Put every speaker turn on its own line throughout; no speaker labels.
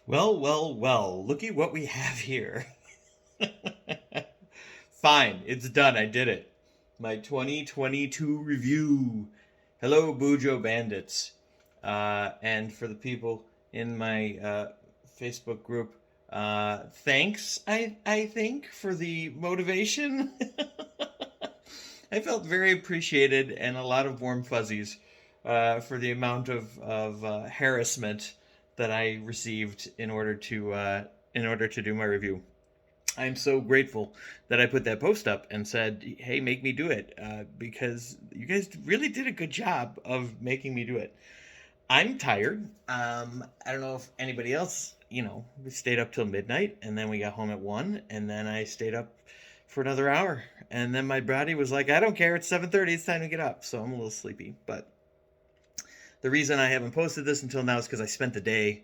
Well, well, well, look at what we have here. Fine, it's done. I did it. My 2022 review. Hello, BuJo bandits. And for the people in my Facebook group, thanks, I think, for the motivation. I felt very appreciated and a lot of warm fuzzies for the amount of harassment that I received in order to do my review. I'm so grateful that I put that post up and said, "Hey, make me do it," because you guys really did a good job of making me do it. I'm tired. I don't know if anybody else, we stayed up till midnight and then we got home at 1 and then I stayed up for another hour. And then my body was like, I don't care. It's 7:30. It's time to get up. So I'm a little sleepy. But the reason I haven't posted this until now is because I spent the day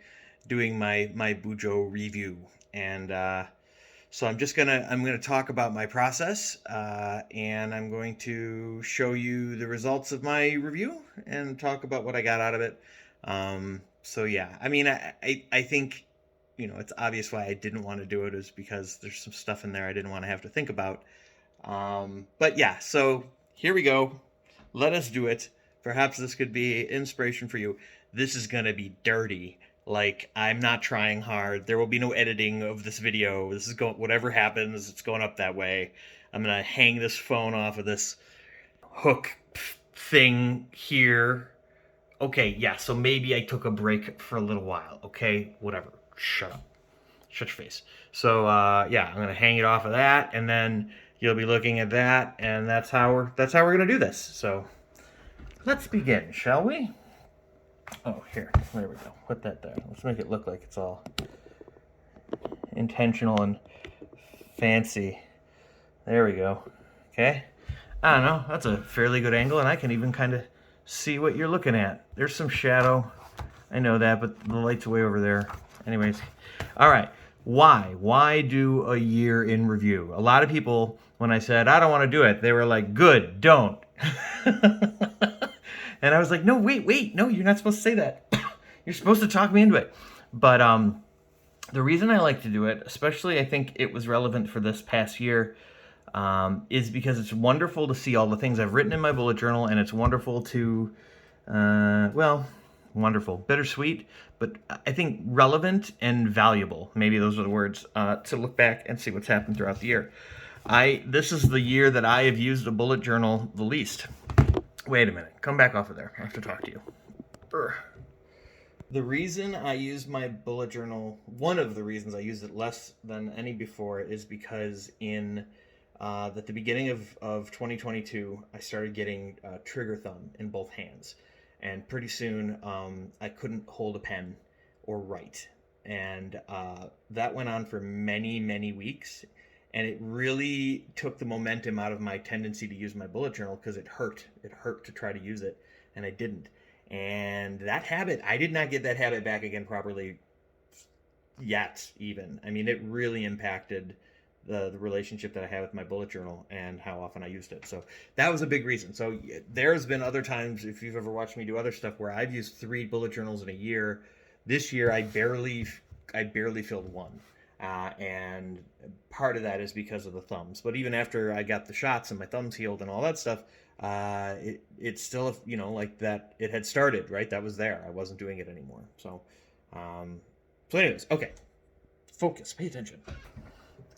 doing my BuJo review. And so I'm gonna talk about my process, and I'm going to show you the results of my review and talk about what I got out of it. So yeah, I mean, I think it's obvious why I didn't want to do it is because there's some stuff in there I didn't want to have to think about. But yeah, so here we go. Let us do it. Perhaps this could be inspiration for you. This is gonna be dirty. Like, I'm not trying hard. There will be no editing of this video. This is going, whatever happens, it's going up that way. I'm gonna hang this phone off of this hook thing here. Okay, yeah, so maybe I took a break for a little while. Okay, whatever. Shut up. Shut your face. So, yeah, I'm gonna hang it off of that, and then you'll be looking at that, and that's how we're gonna do this. So, let's begin, shall we? Oh, here. There we go. Put that there. Let's make it look like it's all intentional and fancy. There we go. Okay. I don't know. That's a fairly good angle, and I can even kind of see what you're looking at. There's some shadow. I know that, but the light's way over there. Anyways. All right. Why? Why do a year in review? A lot of people, when I said, I don't want to do it, they were like, good, don't. And I was like, no, wait, no, you're not supposed to say that. You're supposed to talk me into it. But the reason I like to do it, especially I think it was relevant for this past year, is because it's wonderful to see all the things I've written in my bullet journal, and it's wonderful to, wonderful, bittersweet, but I think relevant and valuable, maybe those are the words, to look back and see what's happened throughout the year. This is the year that I have used a bullet journal the least. Wait a minute. Come back off of there. I have to talk to you. The reason I use my bullet journal, one of the reasons I use it less than any before, is because in at the beginning of 2022, I started getting trigger thumb in both hands. And pretty soon, I couldn't hold a pen or write. And that went on for many, many weeks. And it really took the momentum out of my tendency to use my bullet journal because it hurt. It hurt to try to use it, and I didn't. And that habit, I did not get that habit back again properly yet, even. I mean, it really impacted the relationship that I had with my bullet journal and how often I used it. So that was a big reason. So there's been other times, if you've ever watched me do other stuff, where I've used 3 bullet journals in a year. This year, I barely filled one. And part of that is because of the thumbs. But even after I got the shots and my thumbs healed and all that stuff, it's still, like that it had started, right? That was there. I wasn't doing it anymore. So anyways, okay. Focus. Pay attention.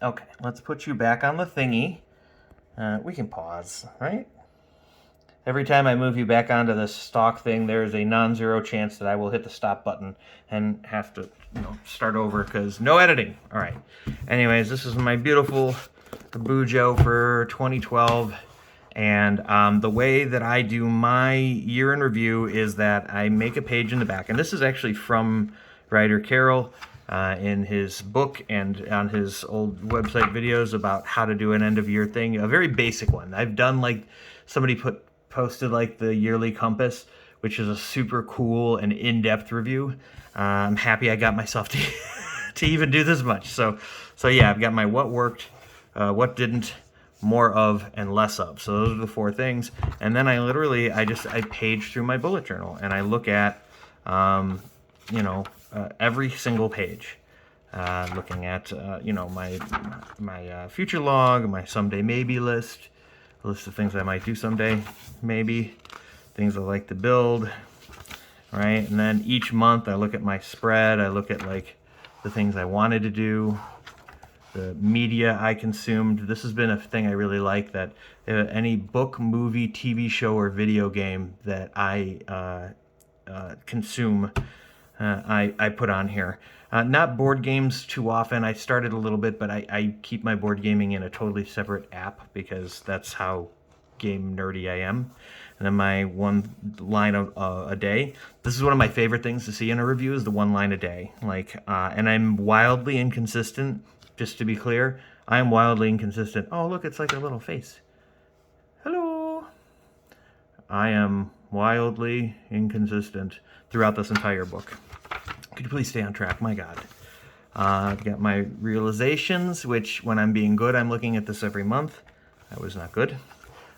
Okay, let's put you back on the thingy. We can pause, right? Every time I move you back onto this stock thing, there's a non-zero chance that I will hit the stop button and have to, start over because no editing. All right. Anyways, this is my beautiful BuJo for 2012. And the way that I do my year in review is that I make a page in the back. And this is actually from writer Carroll in his book and on his old website videos about how to do an end-of-year thing. A very basic one. I've done, like, somebody posted like the yearly compass, which is a super cool and in-depth review. I'm happy I got myself to even do this much. So yeah, I've got my what worked, what didn't, more of, and less of. So those are the 4 things. And then I page through my bullet journal and I look at, every single page. Looking at my future log, my someday maybe list, a list of things I might do someday, maybe, things I like to build, right? And then each month I look at my spread, I look at like the things I wanted to do, the media I consumed. This has been a thing I really like, that any book, movie, TV show, or video game that I consume, I put on here. Not board games too often. I started a little bit, but I keep my board gaming in a totally separate app because that's how game nerdy I am. And then my one line a day. This is one of my favorite things to see in a review, is the one line a day. Like, and I'm wildly inconsistent. Just to be clear, I am wildly inconsistent. Oh, look, it's like a little face. Hello. I am wildly inconsistent throughout this entire book. Could you please stay on track? My God. I've got my realizations, which when I'm being good, I'm looking at this every month. That was not good.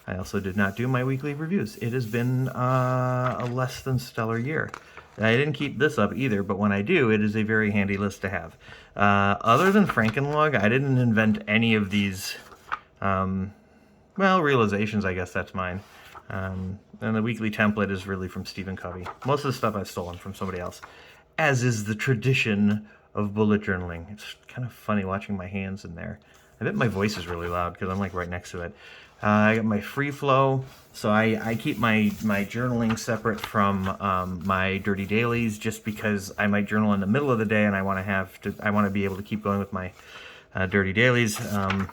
I also did not do my weekly reviews. It has been a less than stellar year. I didn't keep this up either, but when I do, it is a very handy list to have. Other than Frankenlog, I didn't invent any of these, realizations, I guess that's mine. And the weekly template is really from Stephen Covey. Most of the stuff I've stolen from somebody else, as is the tradition of bullet journaling. It's kind of funny watching my hands in there. I bet my voice is really loud because I'm like right next to it. I got my free flow, so I keep my journaling separate from my dirty dailies, just because I might journal in the middle of the day and I want to be able to keep going with my dirty dailies. So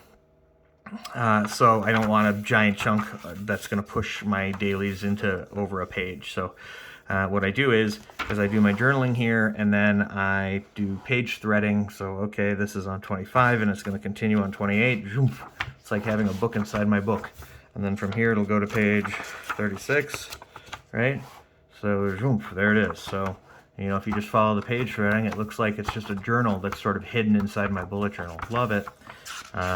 I don't want a giant chunk that's going to push my dailies into over a page. So what I do is I do my journaling here, and then I do page threading. So, okay, this is on 25, and it's going to continue on 28. It's like having a book inside my book. And then from here, it'll go to page 36, right? So, there it is. So, if you just follow the page threading, it looks like it's just a journal that's sort of hidden inside my bullet journal. Love it.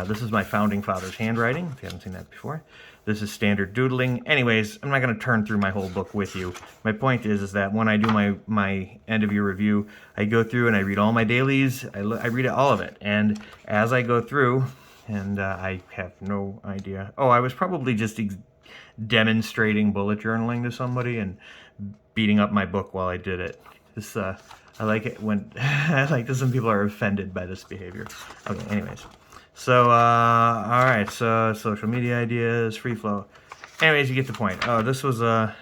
This is my founding father's handwriting, if you haven't seen that before. This is standard doodling. Anyways, I'm not going to turn through my whole book with you. My point is that when I do my end of year review, I go through and I read all my dailies. I read all of it. And as I go through, and I have no idea. Oh, I was probably just demonstrating bullet journaling to somebody and beating up my book while I did it. This, I like it when, I like this when people are offended by this behavior. Okay, anyways. So, all right, so social media ideas, free flow. Anyways, you get the point. Oh, this was a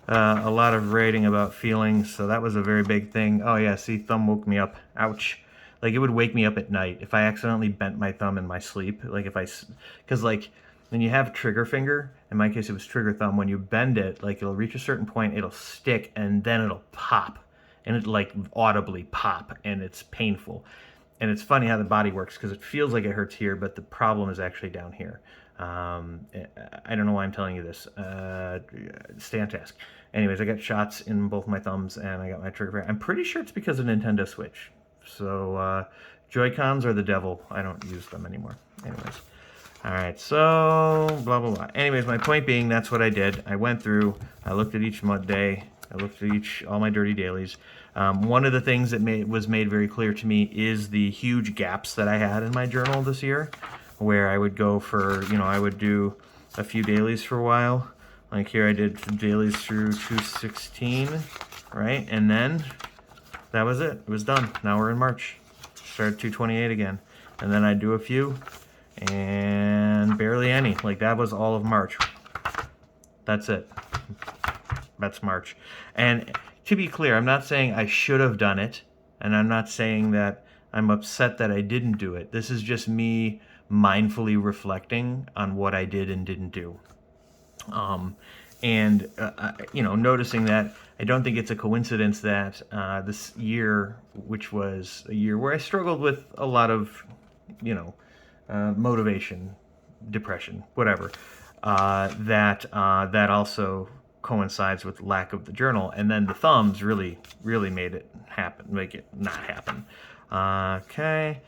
lot of writing about feelings, so that was a very big thing. Oh yeah, see, thumb woke me up. Ouch. Like, it would wake me up at night if I accidentally bent my thumb in my sleep. Like, because like, when you have trigger finger, in my case it was trigger thumb, when you bend it, like, it'll reach a certain point, it'll stick, and then it'll pop. And it, like, audibly pop, and it's painful. And it's funny how the body works, because it feels like it hurts here, but the problem is actually down here. I don't know why I'm telling you this. Stay on task. Anyways, I got shots in both my thumbs, and I got my trigger finger. I'm pretty sure it's because of Nintendo Switch. So, Joy-Cons are the devil. I don't use them anymore. Anyways. Alright, so, blah, blah, blah. Anyways, my point being, that's what I did. I went through, I looked at each day, I looked at all my dirty dailies. One of the things that was made very clear to me is the huge gaps that I had in my journal this year, where I would go for, I would do a few dailies for a while. Like here I did dailies through 216, right? And then that was it. It was done. Now we're in March. Started 228 again. And then I'd do a few, and barely any. Like, that was all of March. That's it. That's March. And to be clear, I'm not saying I should have done it, and I'm not saying that I'm upset that I didn't do it. This is just me mindfully reflecting on what I did and didn't do. Noticing that I don't think it's a coincidence that this year, which was a year where I struggled with a lot of, motivation, depression, whatever, that also coincides with lack of the journal, and then the thumbs really made it happen, make it not happen. Okay.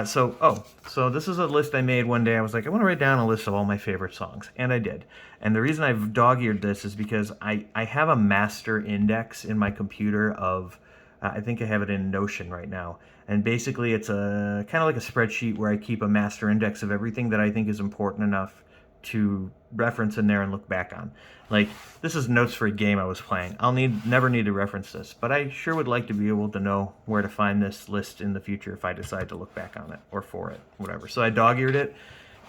So this is a list I made one day. I was like, I want to write down a list of all my favorite songs, and I did. And the reason I've dog-eared this is because I have a master index in my computer of, I think I have it in Notion right now. And basically it's a kind of like a spreadsheet where I keep a master index of everything that I think is important enough to reference in there and look back on. Like, this is notes for a game I was playing. I'll never need to reference this, but I sure would like to be able to know where to find this list in the future if I decide to look back on it, or for it, whatever. So I dog-eared it,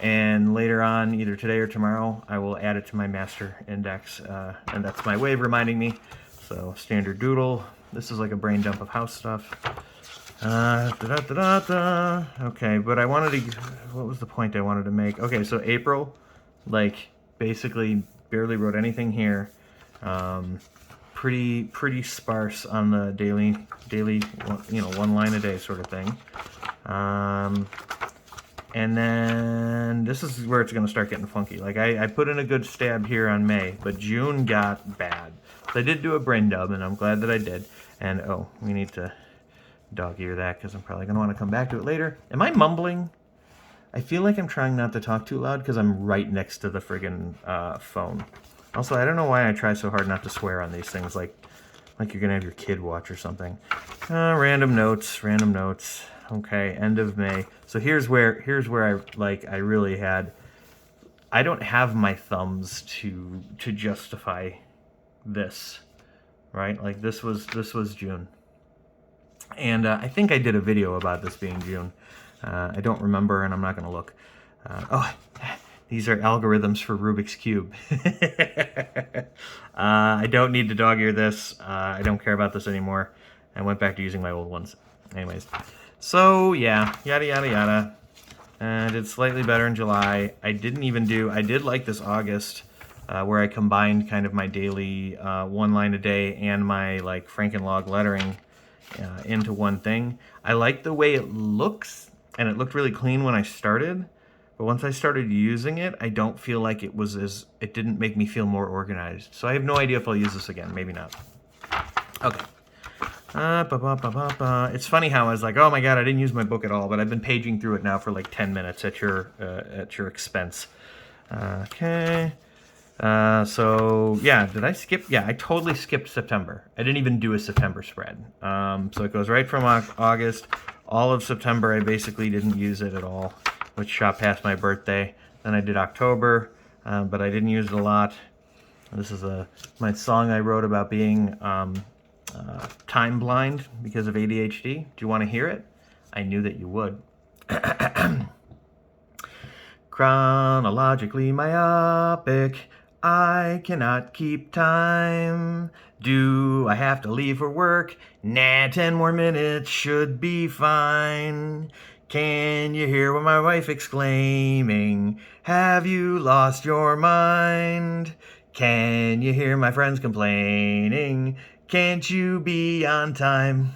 and later on, either today or tomorrow, I will add it to my master index, and that's my way of reminding me. So, standard doodle. This is like a brain dump of house stuff. Okay, but I wanted to, what was the point I wanted to make? Okay, so April, like, basically barely wrote anything here. Pretty sparse on the daily, you know, one line a day sort of thing. And then this is where it's going to start getting funky. Like, I put in a good stab here on May, but June got bad. So I did do a brain dub, and I'm glad that I did. And, oh, we need to dog-ear that because I'm probably going to want to come back to it later. Am I mumbling? I feel like I'm trying not to talk too loud because I'm right next to the friggin' phone. Also, I don't know why I try so hard not to swear on these things, like you're gonna have your kid watch or something. Random notes. Okay, end of May. So here's where I really had. I don't have my thumbs to justify this, right? Like this was June, and I think I did a video about this being June. I don't remember, and I'm not going to look. Oh, these are algorithms for Rubik's Cube. I don't need to dog-ear this. I don't care about this anymore. I went back to using my old ones. Anyways, so yeah, yada, yada, yada. I did slightly better in July. I did like this August, where I combined kind of my daily one line a day and my like Frankenlog lettering into one thing. I like the way it looks. And it looked really clean when I started, but once I started using it, I don't feel like it didn't make me feel more organized. So I have no idea if I'll use this again, maybe not. Okay. It's funny how I was like, oh my god, I didn't use my book at all, but I've been paging through it now for like 10 minutes at your expense. Okay. So yeah, did I skip? Yeah, I totally skipped September. I didn't even do a September spread. So it goes right from August. All of September, I basically didn't use it at all, which shot past my birthday. Then I did October, but I didn't use it a lot. This is my song I wrote about being time blind because of ADHD. Do you want to hear it? I knew that you would. Chronologically myopic, I cannot keep time. Do I have to leave for work? Nah, 10 more minutes should be fine. Can you hear what my wife exclaiming? Have you lost your mind? Can you hear my friends complaining? Can't you be on time?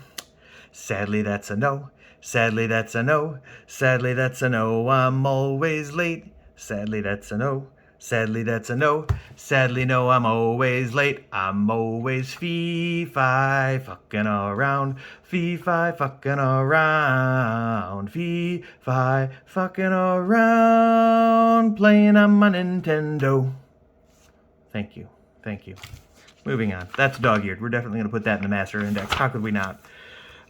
Sadly, that's a no. Sadly, that's a no. Sadly, that's a no. I'm always late. Sadly, that's a no. Sadly, that's a no. Sadly, no, I'm always late. I'm always fee-fi fucking around. Fee-fi fucking around. Fee-fi fucking around. Playing on my Nintendo. Thank you. Thank you. Moving on. That's dog-eared. We're definitely going to put that in the master index. How could we not?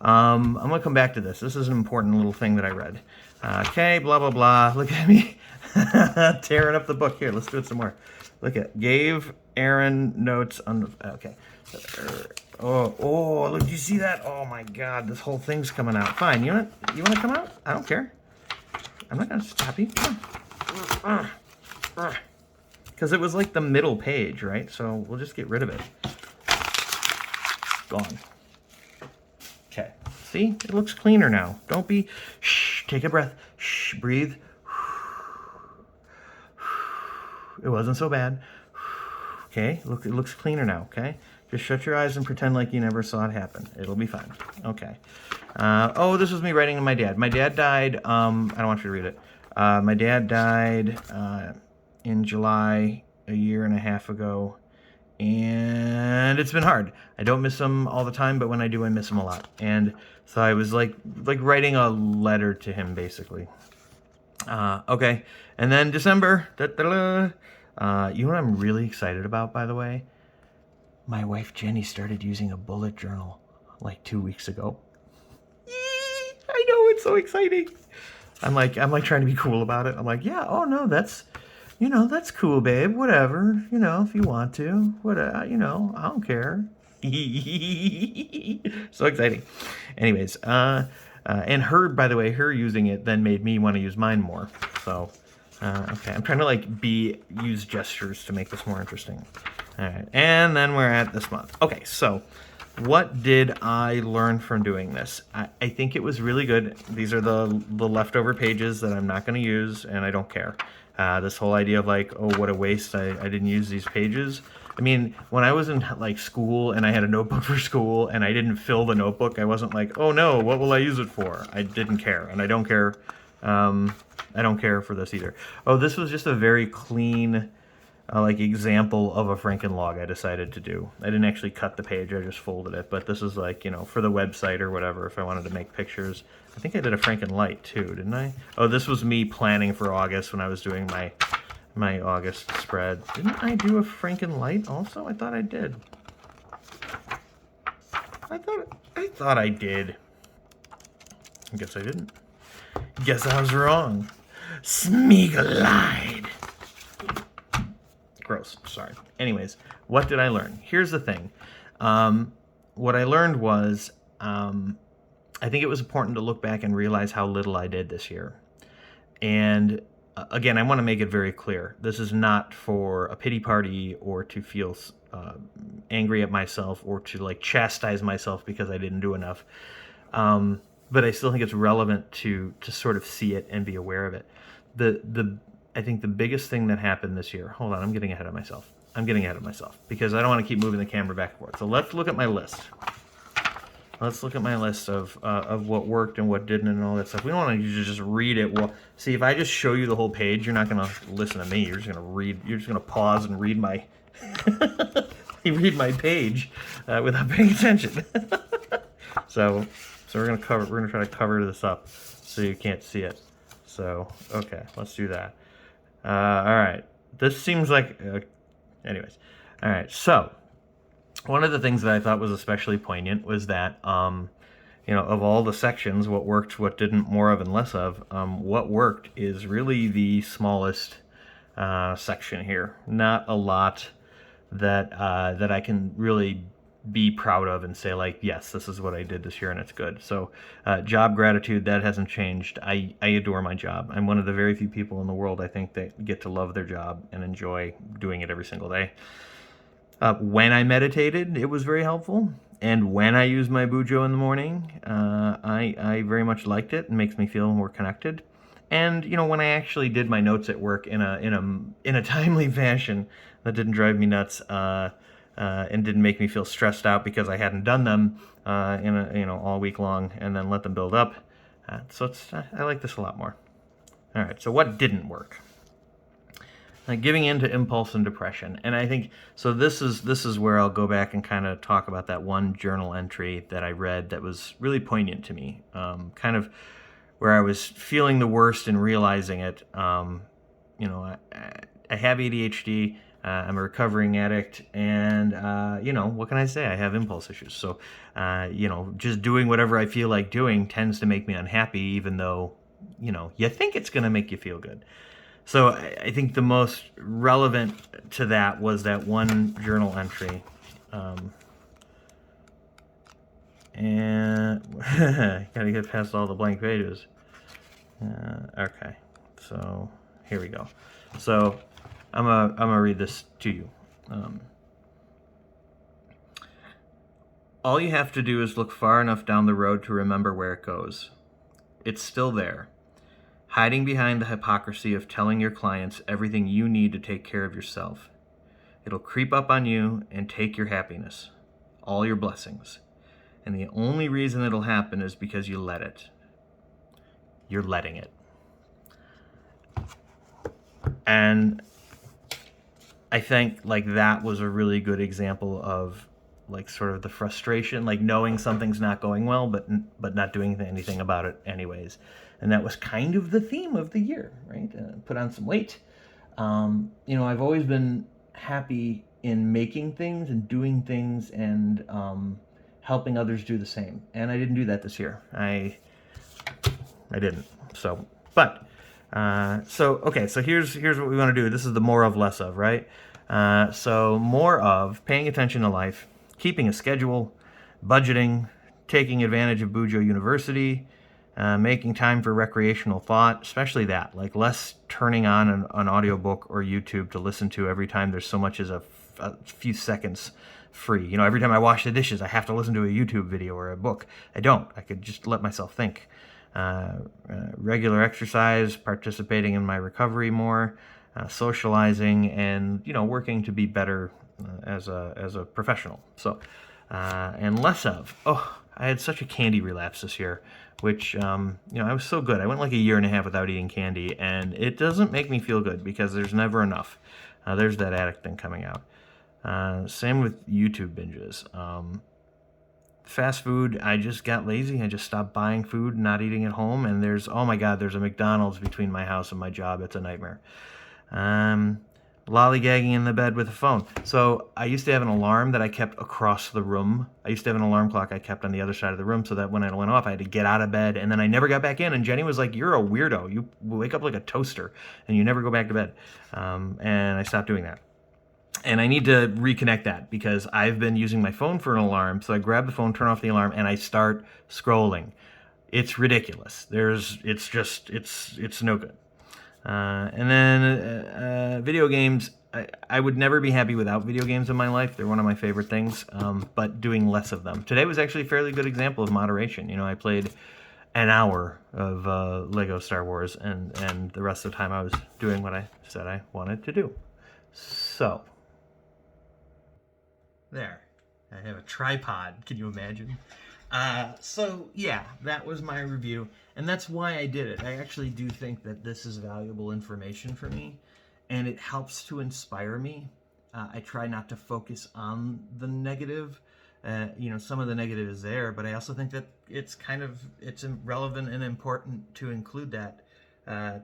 I'm going to come back to this. This is an important little thing that I read. Okay, blah, blah, blah. Look at me tearing up the book. Here, let's do it some more. Look at, gave Aaron notes on the, okay. Oh, look, do you see that? Oh my God, this whole thing's coming out. Fine, you want to come out? I don't care. I'm not going to stop you. Come on. Because it was like the middle page, right? So we'll just get rid of it. Gone. Okay. See? It looks cleaner now. Don't be... Shh. Take a breath. Shh. Breathe. It wasn't so bad. Okay. Look, it looks cleaner now, okay? Just shut your eyes and pretend like you never saw it happen. It'll be fine. Okay. Oh, this was me writing to my dad. My dad died... I don't want you to read it. My dad died in July a year and a half ago. And it's been hard. I don't miss him all the time, but when I do, I miss him a lot. And so I was like writing a letter to him, basically. Okay. And then December, You know what I'm really excited about, by the way? My wife Jenny started using a bullet journal like 2 weeks ago. I know, it's so exciting. I'm like trying to be cool about it. I'm like, yeah, oh no, that's cool, babe. Whatever, if you want to, I don't care. So exciting. Anyways, and her, by the way, her using it then made me want to use mine more. So, okay, I'm trying to like use gestures to make this more interesting. All right, and then we're at this month. Okay, so what did I learn from doing this? I think it was really good. These are the leftover pages that I'm not going to use, and I don't care. This whole idea of like, oh, what a waste, I didn't use these pages. I mean, when I was in like school and I had a notebook for school and I didn't fill the notebook, I wasn't like, oh no, what will I use it for? I didn't care, and I don't care. I don't care for this either. Oh, this was just a very clean like example of a Frankenlog I decided to do. I didn't actually cut the page, I just folded it, but this is like, for the website or whatever, if I wanted to make pictures. I think I did a Frankenlight too, didn't I? Oh, this was me planning for August when I was doing my August spread. Didn't I do a Frankenlight also? I thought I did. I thought I did. I guess I didn't. Guess I was wrong. Smeagol-eyed. Gross, sorry. Anyways, what did I learn? Here's the thing. What I learned was, I think it was important to look back and realize how little I did this year. And again, I want to make it very clear. This is not for a pity party or to feel angry at myself or to like chastise myself because I didn't do enough. But I still think it's relevant to sort of see it and be aware of it. I think the biggest thing that happened this year, hold on, I'm getting ahead of myself. Because I don't want to keep moving the camera back and forth. So let's look at my list. Let's look at my list of what worked and what didn't and all that stuff. We don't want you to just read it. Well, see, if I just show you the whole page, you're not going to listen to me. You're just going to read. You're just going to pause and read my page without paying attention. So we're going to try to cover this up so you can't see it. So okay, let's do that. All right. This seems like, anyways. All right. So one of the things that I thought was especially poignant was that, of all the sections, what worked, what didn't, more of and less of, what worked is really the smallest section here. Not a lot that I can really be proud of and say like, yes, this is what I did this year and it's good. So job gratitude, that hasn't changed. I adore my job. I'm one of the very few people in the world, I think, that get to love their job and enjoy doing it every single day. When I meditated, it was very helpful. And when I used my BuJo in the morning, I very much liked it. It makes me feel more connected. And when I actually did my notes at work in a timely fashion that didn't drive me nuts, and didn't make me feel stressed out because I hadn't done them all week long and then let them build up. So I like this a lot more. All right, so what didn't work? Giving in to impulse and depression. And I think, so this is where I'll go back and kind of talk about that one journal entry that I read that was really poignant to me. Kind of where I was feeling the worst and realizing it. I have ADHD. I'm a recovering addict, and, what can I say? I have impulse issues. So, just doing whatever I feel like doing tends to make me unhappy, even though, you think it's going to make you feel good. So I think the most relevant to that was that one journal entry. And gotta get past all the blank pages. Okay, so here we go. So I'm gonna read this to you. All you have to do is look far enough down the road to remember where it goes. It's still there, hiding behind the hypocrisy of telling your clients everything you need to take care of yourself. It'll creep up on you and take your happiness, all your blessings. And the only reason it'll happen is because you let it. You're letting it. And I think that was a really good example of sort of the frustration, knowing something's not going well, but not doing anything about it anyways. And that was kind of the theme of the year, right? Put on some weight, I've always been happy in making things and doing things and helping others do the same. And I didn't do that this year. I didn't. So, but okay. So here's what we want to do. This is the more of, less of, right? So more of paying attention to life, keeping a schedule, budgeting, taking advantage of BuJo University, making time for recreational thought, especially that, like less turning on an audiobook or YouTube to listen to every time there's so much as a few seconds free. Every time I wash the dishes, I have to listen to a YouTube video or a book. I don't. I could just let myself think. Regular exercise, participating in my recovery more, socializing, and working to be better as a professional. So, and less of. Oh, I had such a candy relapse this year, which I was so good. I went like a year and a half without eating candy, and it doesn't make me feel good because there's never enough. There's that addict thing coming out. Same with YouTube binges. Fast food, I just got lazy. I just stopped buying food, not eating at home, and oh my God, there's a McDonald's between my house and my job. It's a nightmare. Lollygagging in the bed with a phone. So I used to have an alarm that I kept across the room. I used to have an alarm clock I kept on the other side of the room so that when it went off, I had to get out of bed, and then I never got back in. And Jenny was like, "You're a weirdo. You wake up like a toaster, and you never go back to bed." And I stopped doing that. And I need to reconnect that because I've been using my phone for an alarm. So I grab the phone, turn off the alarm, and I start scrolling. It's ridiculous. It's no good. And then video games. I would never be happy without video games in my life. They're one of my favorite things, but doing less of them. Today was actually a fairly good example of moderation. I played an hour of Lego Star Wars, and the rest of the time I was doing what I said I wanted to do. So, there. I have a tripod. Can you imagine? So yeah, that was my review, and that's why I did it. I actually do think that this is valuable information for me, and it helps to inspire me. I try not to focus on the negative. Some of the negative is there, but I also think that it's relevant and important to include that,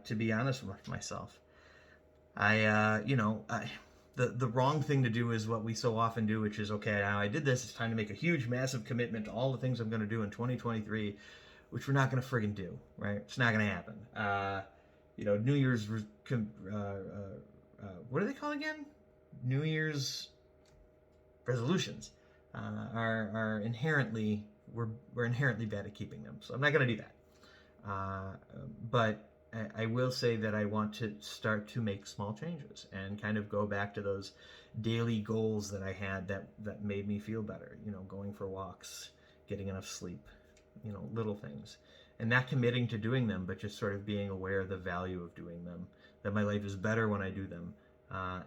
to be honest with myself. The wrong thing to do is what we so often do, which is, okay, now I did this, it's time to make a huge, massive commitment to all the things I'm going to do in 2023, which we're not going to friggin' do, right? It's not going to happen. New Year's, what are they called again? New Year's resolutions are inherently, we're inherently bad at keeping them, so I'm not going to do that. But I will say that I want to start to make small changes and kind of go back to those daily goals that I had that made me feel better. Going for walks, getting enough sleep, little things. And not committing to doing them, but just sort of being aware of the value of doing them, that my life is better when I do them,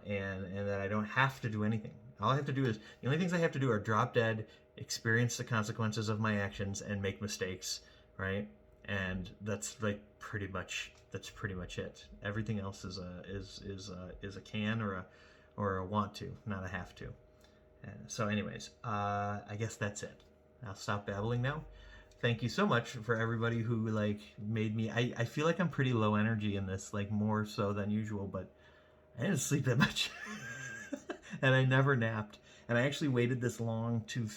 and that I don't have to do anything. All I have to do is, the only things I have to do are drop dead, experience the consequences of my actions, and make mistakes, right? And that's pretty much it. Everything else is a can or a want to, not a have to. So anyways, I guess that's it. I'll stop babbling now. Thank you so much for everybody who made me. I feel like I'm pretty low energy in this, more so than usual, but I didn't sleep that much, and I never napped. And I actually waited this long to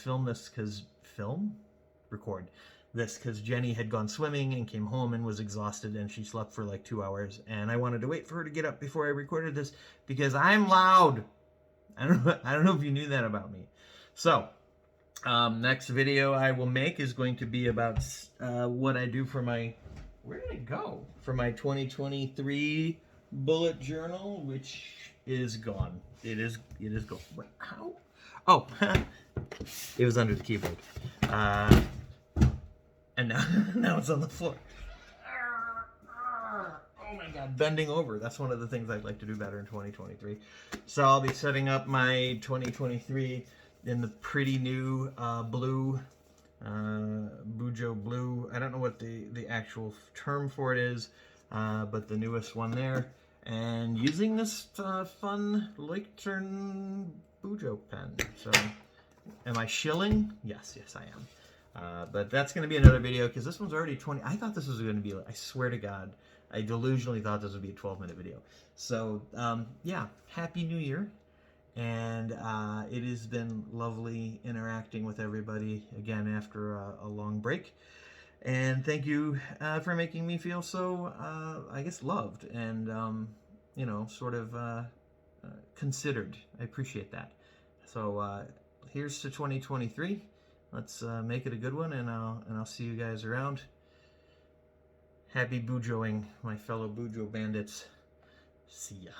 record this because Jenny had gone swimming and came home and was exhausted, and she slept for 2 hours, and I wanted to wait for her to get up before I recorded this because I'm loud. I don't know if you knew that about me. So next video I will make is going to be about what I do for where did it go? For my 2023 bullet journal, which is gone. It is gone. What? How? Oh, it was under the keyboard. And now it's on the floor. Oh my God, bending over. That's one of the things I'd like to do better in 2023. So I'll be setting up my 2023 in the pretty new blue, BuJo blue. I don't know what the actual term for it is, but the newest one there. And using this fun Leuchtturm BuJo pen. So, am I shilling? Yes, I am. But that's going to be another video because this one's already 20. I thought this was going to be, I swear to God, I delusionally thought this would be a 12-minute video. So, yeah, Happy New Year. And it has been lovely interacting with everybody again after a long break. And thank you for making me feel so, I guess, loved and, you know, sort of considered. I appreciate that. So here's to 2023. Let's make it a good one, and I'll see you guys around. Happy BuJoing, my fellow BuJo bandits. See ya.